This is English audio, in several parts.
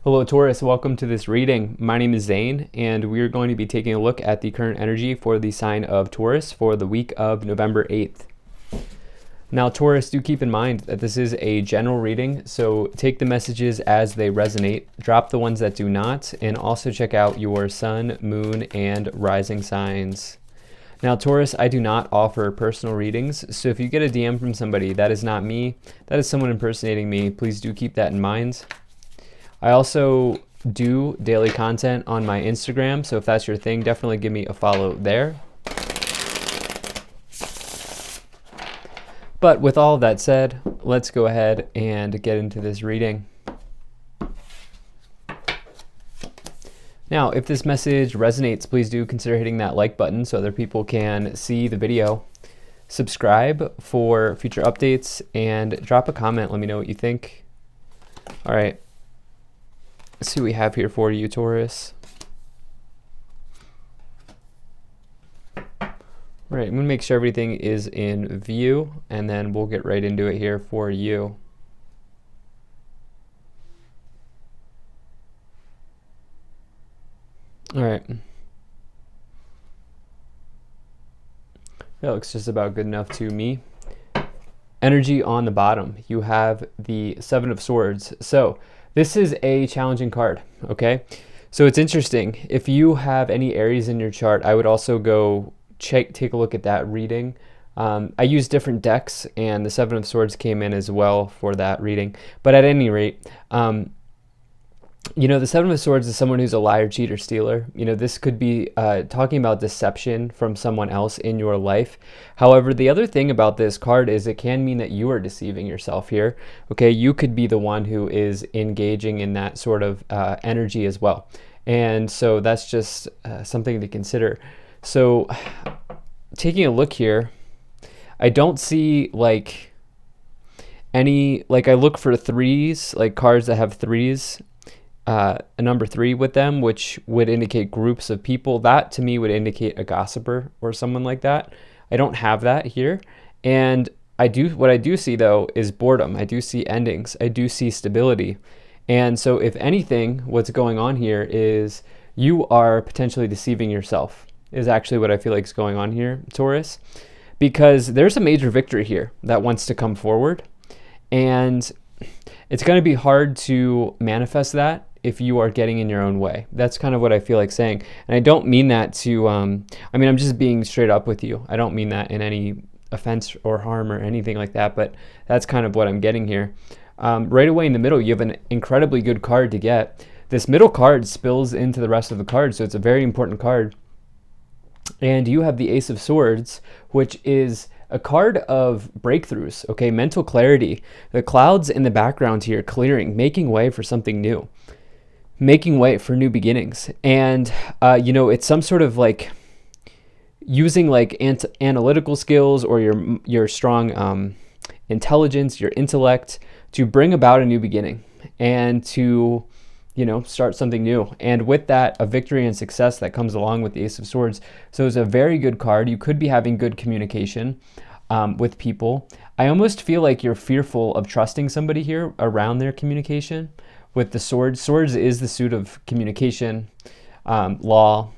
Hello Taurus, welcome to this reading. My name is Zane and we're going to be taking a look at the current energy for the sign of Taurus for the week of November 8th. Now Taurus, do keep in mind that this is a general reading, so take the messages as they resonate, drop the ones that do not, and also check out your sun, moon, and rising signs. Now Taurus, I do not offer personal readings, so if you get a DM from somebody, that is not me, that is someone impersonating me. Please do keep that in mind. I also do daily content on my Instagram, so if that's your thing, definitely give me a follow there. But with all of that said, let's go ahead and get into this reading. Now, if this message resonates, please do consider hitting that like button so other people can see the video. Subscribe for future updates and drop a comment. Let me know what you think. All right. Let's see what we have here for you, Taurus. All right, I'm gonna make sure everything is in view and then we'll get right into it here for you. All right. That looks just about good enough to me. Energy on the bottom, you have the Seven of Swords. So this is a challenging card, okay? So it's interesting. If you have any Aries in your chart, I would also go take a look at that reading. I use different decks, and the Seven of Swords came in as well for that reading. But at any rate, you know, the Seven of Swords is someone who's a liar, cheater, stealer. You know, this could be talking about deception from someone else in your life. However, the other thing about this card is it can mean that you are deceiving yourself here. Okay, you could be the one who is engaging in that sort of energy as well. And so that's just something to consider. So taking a look here, I don't see like any, like I look for threes, like cards that have threes. A number 3 with them, which would indicate groups of people. That to me would indicate a gossiper or someone like that. I don't have that here. And what I do see though is boredom. I do see endings. I do see stability. And so if anything, what's going on here is you are potentially deceiving yourself, is actually what I feel like is going on here, Taurus, because there's a major victory here that wants to come forward. And it's going to be hard to manifest that if you are getting in your own way. That's kind of what I feel like saying. And I don't mean that to, I mean, I'm just being straight up with you. I don't mean that in any offense or harm or anything like that, but that's kind of what I'm getting here. Right away in the middle, you have an incredibly good card to get. This middle card spills into the rest of the cards, so it's a very important card. And you have the Ace of Swords, which is a card of breakthroughs, okay, mental clarity. The clouds in the background here clearing, making way for something new, making way for new beginnings. And, you know, it's some sort of like using like analytical skills or your strong intelligence, your intellect to bring about a new beginning and to, you know, start something new. And with that, a victory and success that comes along with the Ace of Swords. So it's a very good card. You could be having good communication with people. I almost feel like you're fearful of trusting somebody here around their communication. With the swords, swords is the suit of communication, law,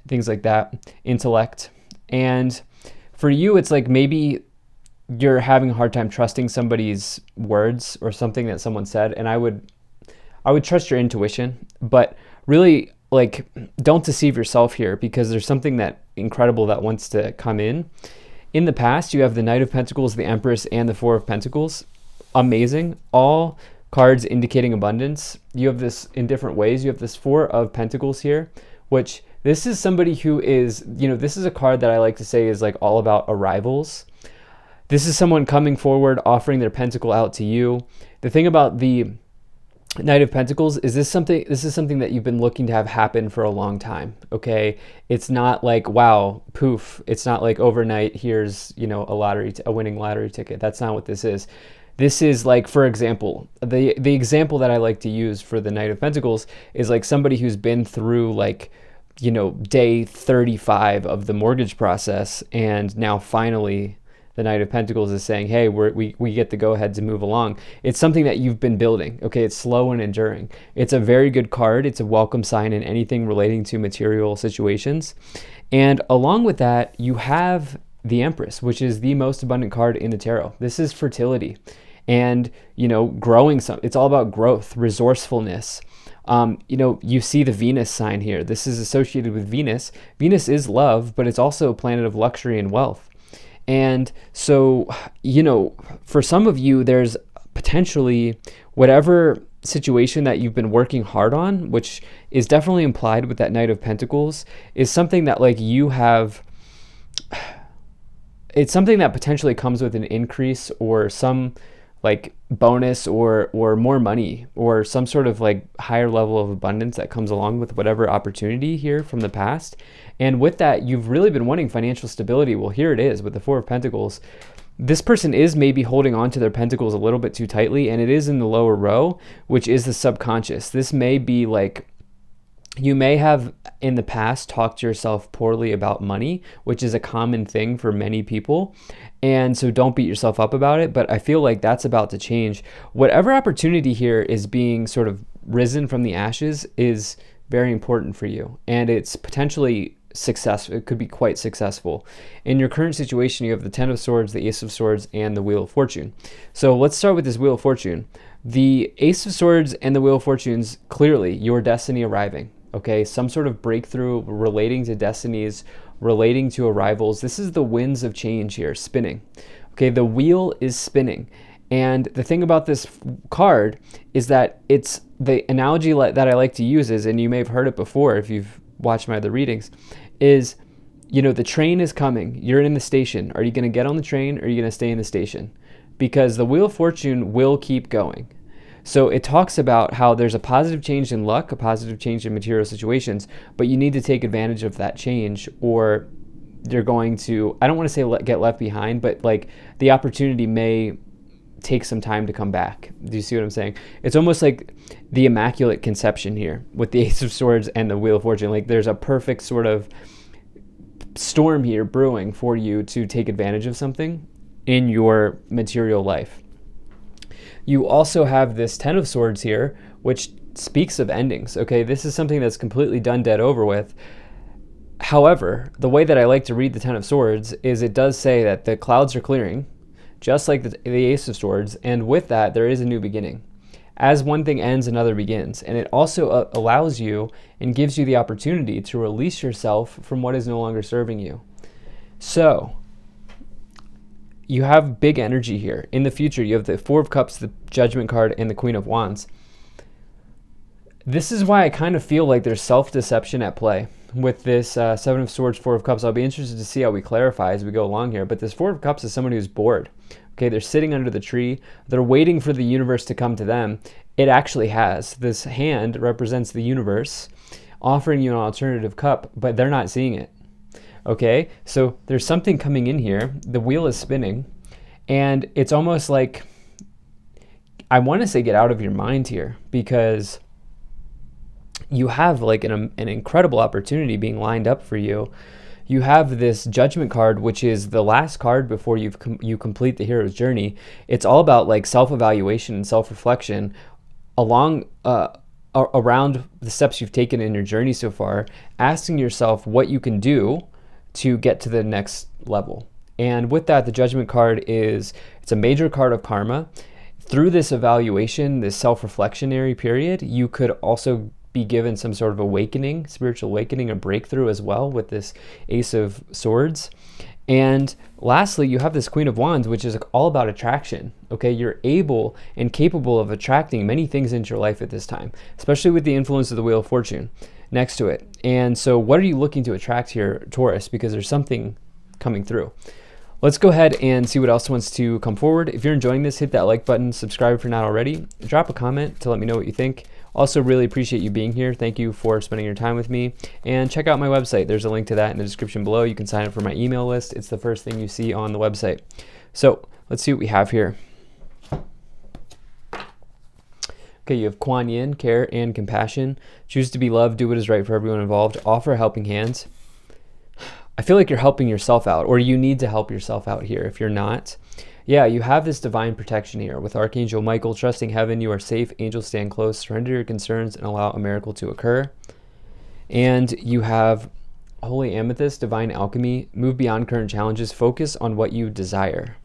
things like that, intellect. And for you, it's like maybe you're having a hard time trusting somebody's words or something that someone said. And I would trust your intuition, but really, like, don't deceive yourself here, because there's something that incredible that wants to come in. In the past, you have the Knight of Pentacles, the Empress, and the Four of Pentacles. Amazing. All cards indicating abundance. You have this in different ways. You have this Four of Pentacles here, which this is somebody who is, you know, this is a card that I like to say is like all about arrivals. This is someone coming forward, offering their pentacle out to you. The thing about the Knight of Pentacles is this is something that you've been looking to have happen for a long time, okay? It's not like, wow, poof. It's not like overnight, here's, you know, a winning lottery ticket. That's not what this is. This is like, for example, the example that I like to use for the Knight of Pentacles is like somebody who's been through like, you know, day 35 of the mortgage process, and now finally The Knight of Pentacles is saying, hey, we get the go-ahead to move along. It's something that you've been building. Okay, it's slow and enduring. It's a very good card. It's a welcome sign in anything relating to material situations. And along with that, you have the Empress, which is the most abundant card in the tarot. This is fertility and, growing it's all about growth, resourcefulness. You see the Venus sign here. This is associated with Venus. Venus is love, but it's also a planet of luxury and wealth. And so, for some of you, there's potentially whatever situation that you've been working hard on, which is definitely implied with that Knight of Pentacles, is something that it's something that potentially comes with an increase or some bonus or more money or some sort of higher level of abundance that comes along with whatever opportunity here from the past. And with that, you've really been wanting financial stability. Well, here it is with the Four of Pentacles. This person is maybe holding on to their pentacles a little bit too tightly, and it is in the lower row, which is the subconscious. This may be you may have in the past talked to yourself poorly about money, which is a common thing for many people. And so don't beat yourself up about it, but I feel like that's about to change. Whatever opportunity here is being sort of risen from the ashes is very important for you, and it's potentially successful. It could be quite successful. In your current situation, you have the Ten of Swords, the Ace of Swords, and the Wheel of Fortune. So let's start with this Wheel of Fortune. The Ace of Swords and the Wheel of Fortune's clearly your destiny arriving. Okay, some sort of breakthrough relating to destinies, relating to arrivals. This is the winds of change here, spinning. Okay, the wheel is spinning. And the thing about this card is that it's the analogy that I like to use is, and you may have heard it before if you've watched my other readings, is, the train is coming. You're in the station. Are you going to get on the train or are you going to stay in the station? Because the Wheel of Fortune will keep going. So it talks about how there's a positive change in luck, a positive change in material situations, but you need to take advantage of that change or you're going to, I don't want to say get left behind, but the opportunity may take some time to come back. Do you see what I'm saying? It's almost like the Immaculate Conception here with the Ace of Swords and the Wheel of Fortune. There's a perfect sort of storm here brewing for you to take advantage of something in your material life. You also have this Ten of Swords here, which speaks of endings. Okay, this is something that's completely done, dead, over with. However, the way that I like to read the Ten of Swords is it does say that the clouds are clearing, just like the Ace of Swords, and with that, there is a new beginning. As one thing ends, another begins. And it also allows you and gives you the opportunity to release yourself from what is no longer serving you. So, you have big energy here. In the future, you have the Four of Cups, the Judgment card, and the Queen of Wands. This is why I kind of feel like there's self-deception at play with this Seven of Swords, Four of Cups. I'll be interested to see how we clarify as we go along here. But this Four of Cups is someone who's bored. Okay, they're sitting under the tree. They're waiting for the universe to come to them. It actually has. This hand represents the universe offering you an alternative cup, but they're not seeing it. Okay, so there's something coming in here. The wheel is spinning, and it's almost like, I want to say get out of your mind here, because you have an incredible opportunity being lined up for you. You have this Judgment card, which is the last card before you complete the hero's journey. It's all about self-evaluation and self-reflection around the steps you've taken in your journey so far, asking yourself what you can do to get to the next level. And with that, the Judgment card it's a major card of karma. Through this evaluation, this self-reflectionary period, you could also be given some sort of awakening, spiritual awakening, a breakthrough as well with this Ace of Swords. And lastly, you have this Queen of Wands, which is all about attraction. Okay, you're able and capable of attracting many things into your life at this time, especially with the influence of the Wheel of Fortune next to it. And so what are you looking to attract here, Taurus? Because there's something coming through. Let's go ahead and see what else wants to come forward. If you're enjoying this, hit that like button, subscribe if you're not already, drop a comment to let me know what you think. Also, really appreciate you being here. Thank you for spending your time with me. And check out my website. There's a link to that in the description below. You can sign up for my email list. It's the first thing you see on the website. So let's see what we have here. Okay, you have Kuan Yin, care and compassion. Choose to be loved, do what is right for everyone involved, offer helping hands. I feel like you're helping yourself out, or you need to help yourself out here. If you're not, yeah, you have this divine protection here with Archangel Michael. Trusting heaven, you are safe. Angels stand close. Surrender your concerns and allow a miracle to occur. And you have Holy Amethyst, divine alchemy. Move beyond current challenges. Focus on what you desire.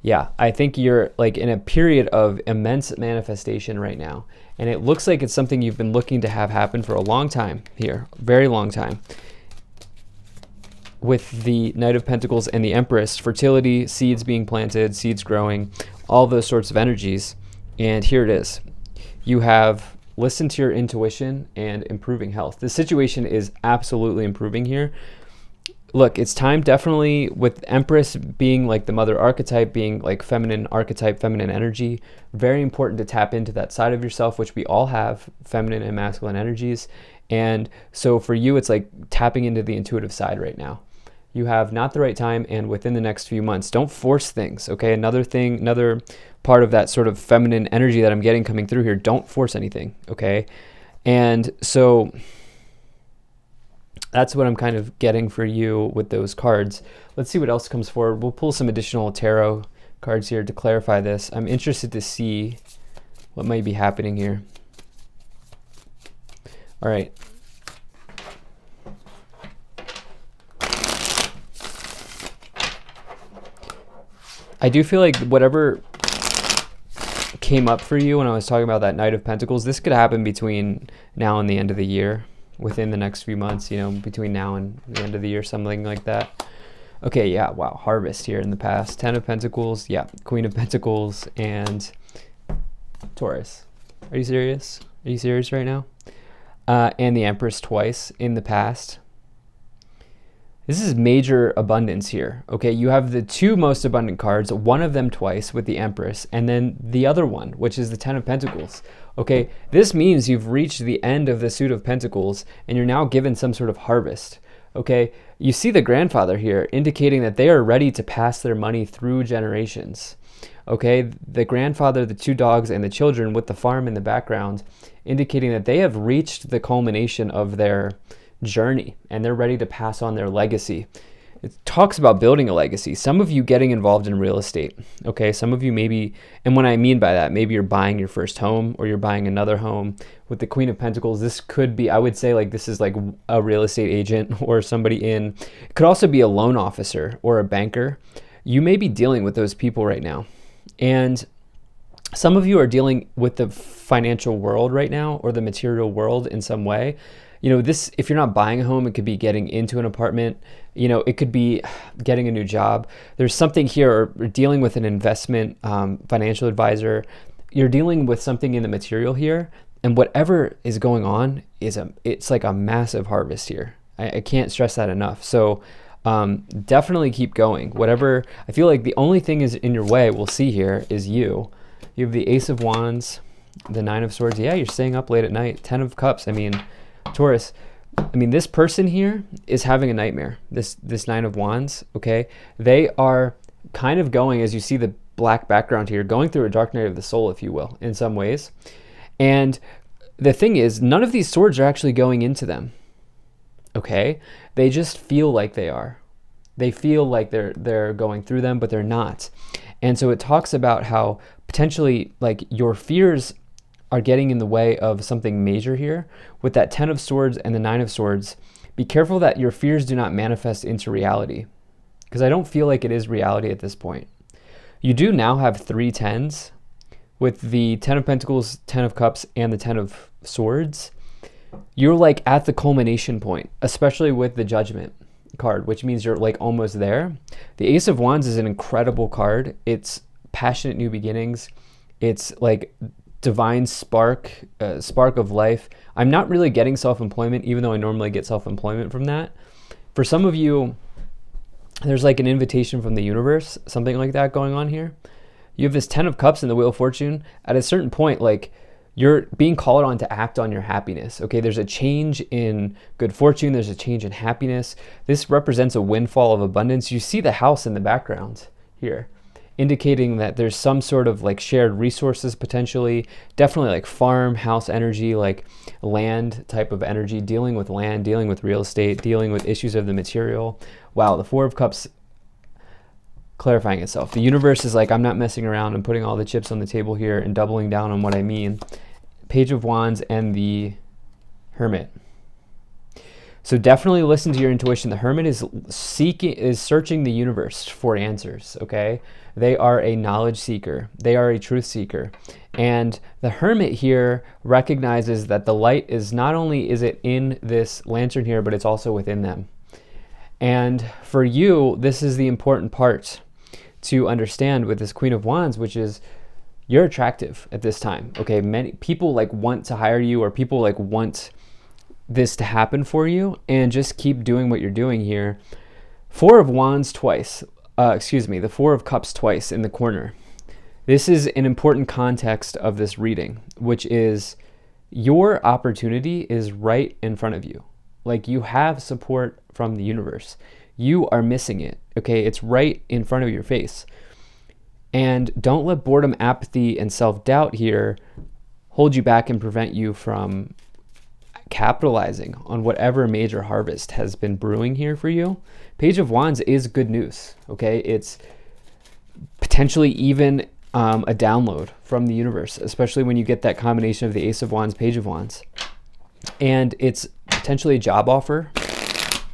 Yeah, I think you're like in a period of immense manifestation right now. And it looks like it's something you've been looking to have happen for a long time here, very long time. With the Knight of Pentacles and the Empress, fertility, seeds being planted, seeds growing, all those sorts of energies. And here it is. You have listened to your intuition and improving health. The situation is absolutely improving here. Look, it's time, definitely, with Empress being like the mother archetype, being like feminine archetype, feminine energy, very important to tap into that side of yourself, which we all have, feminine and masculine energies. And so for you, it's like tapping into the intuitive side right now. You have not the right time, and within the next few months, don't force things, okay? Another thing, another part of that sort of feminine energy that I'm getting coming through here, don't force anything, okay? And so that's what I'm kind of getting for you with those cards. Let's see what else comes forward. We'll pull some additional tarot cards here to clarify this. I'm interested to see what might be happening here. All right. I do feel like whatever came up for you when I was talking about that Knight of Pentacles, this could happen between now and the end of the year, within the next few months, you know, between now and the end of the year, something like that. Okay, yeah, wow, harvest here in the past. 10 of Pentacles, yeah, Queen of Pentacles, and Taurus. Are you serious? Are you serious right now? And the Empress twice in the past. This is major abundance here, okay? You have the two most abundant cards, one of them twice with the Empress, and then the other one, which is the 10 of Pentacles, okay? This means you've reached the end of the suit of Pentacles, and you're now given some sort of harvest, okay? You see the grandfather here, indicating that they are ready to pass their money through generations, okay? The grandfather, the two dogs, and the children with the farm in the background, indicating that they have reached the culmination of their journey and they're ready to pass on their legacy. It talks about building a legacy. Some of you getting involved in real estate, okay? Some of you maybe, and what I mean by that, maybe you're buying your first home or you're buying another home. With the Queen of Pentacles, this could be, I would say, like this is like a real estate agent or somebody in, it could also be a loan officer or a banker. You may be dealing with those people right now. And some of you are dealing with the financial world right now or the material world in some way. You know, this, if you're not buying a home, it could be getting into an apartment. You know, it could be getting a new job. There's something here, or dealing with an investment financial advisor. You're dealing with something in the material here, and whatever is going on is it's like a massive harvest here. I can't stress that enough. So definitely keep going. Whatever, I feel like the only thing is in your way, we'll see here, is you. You have the Ace of Wands, the Nine of Swords. Yeah, you're staying up late at night. 10 of Cups. I mean, Taurus, I mean, this person here is having a nightmare, this Nine of Wands, okay? They are kind of going, as you see the black background here, going through a dark night of the soul, if you will, in some ways. And the thing is, none of these swords are actually going into them, okay? They just feel like they are. They feel like they're going through them, but they're not. And so it talks about how potentially, like, your fears are getting in the way of something major here. With that 10 of Swords and the 9 of Swords, be careful that your fears do not manifest into reality, because I don't feel like it is reality at this point. You do now have 3 tens with the 10 of Pentacles, 10 of Cups, and the 10 of Swords. You're like at the culmination point, especially with the Judgment card, which means you're like almost there. The Ace of Wands is an incredible card. It's passionate new beginnings. It's like divine spark of life. I'm not really getting self-employment, even though I normally get self-employment from that. For some of you, there's like an invitation from the universe, something like that going on here. You have this 10 of Cups in the Wheel of Fortune. At a certain point, like, you're being called on to act on your happiness, okay? There's a change in good fortune. There's a change in happiness. This represents a windfall of abundance. You see the house in the background here. indicating that there's some sort of like shared resources potentially, definitely like farm, house energy, like land type of energy, dealing with land, dealing with real estate, dealing with issues of the material. Wow, the Four of Cups clarifying itself. The universe is like, I'm not messing around. I'm putting all the chips on the table here and doubling down on what I mean. Page of Wands and the Hermit. So definitely listen to your intuition. The Hermit is searching the universe for answers, okay? They are a knowledge seeker. They are a truth seeker. And the Hermit here recognizes that the light is not only is it in this lantern here, but it's also within them. And for you, this is the important part to understand with this Queen of Wands, which is you're attractive at this time, okay? Many people like want to hire you, or people like want this to happen for you, and just keep doing what you're doing here. Four of Wands twice, the Four of Cups twice in the corner. This is an important context of this reading, which is your opportunity is right in front of you. Like, you have support from the universe. You are missing it, okay? It's right in front of your face. And don't let boredom, apathy, and self-doubt here hold you back and prevent you from capitalizing on whatever major harvest has been brewing here for you. Page of Wands is good news, okay? It's potentially even a download from the universe, especially when you get that combination of the Ace of Wands, Page of Wands. And it's potentially a job offer.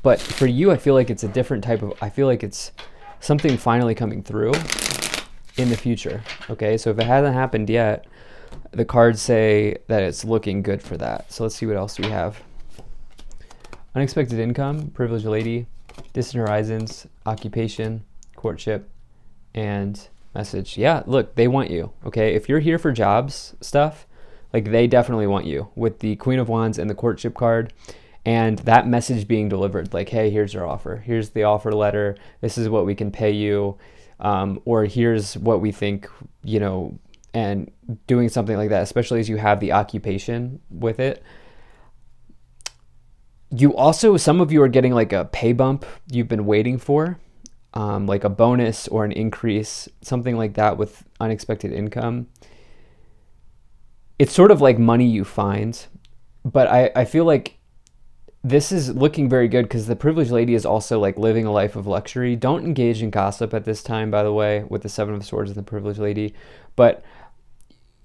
But for you, I feel like it's a different type of, I feel like it's something finally coming through in the future, okay? So if it hasn't happened yet, the cards say that it's looking good for that. So let's see what else we have. Unexpected income, privileged lady, distant horizons, occupation, courtship, and message. Yeah, look, they want you, okay? If you're here for jobs stuff, like, they definitely want you with the Queen of Wands and the courtship card. And that message being delivered, like, hey, here's your offer. Here's the offer letter. This is what we can pay you. Or here's what we think, you know, and doing something like that, especially as you have the occupation with it. You also, some of you are getting like a pay bump you've been waiting for, like a bonus or an increase, something like that with unexpected income. It's sort of like money you find, but I feel like this is looking very good because the privileged lady is also like living a life of luxury. Don't engage in gossip at this time, by the way, with the Seven of Swords and the privileged lady. But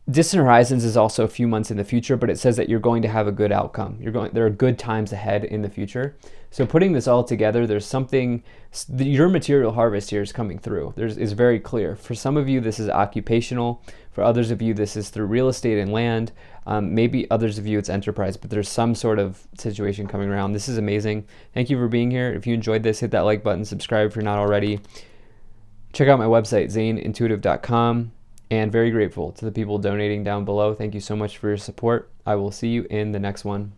distant horizons is also a few months in the future, but it says that you're going to have a good outcome. There are good times ahead in the future. So putting this all together, there's something, your material harvest here is coming through. Is very clear. For some of you, this is occupational. For others of you, this is through real estate and land. Maybe others of you, it's enterprise, but there's some sort of situation coming around. This is amazing. Thank you for being here. If you enjoyed this, hit that like button, subscribe if you're not already. Check out my website, zaneintuitive.com, and very grateful to the people donating down below. Thank you so much for your support. I will see you in the next one.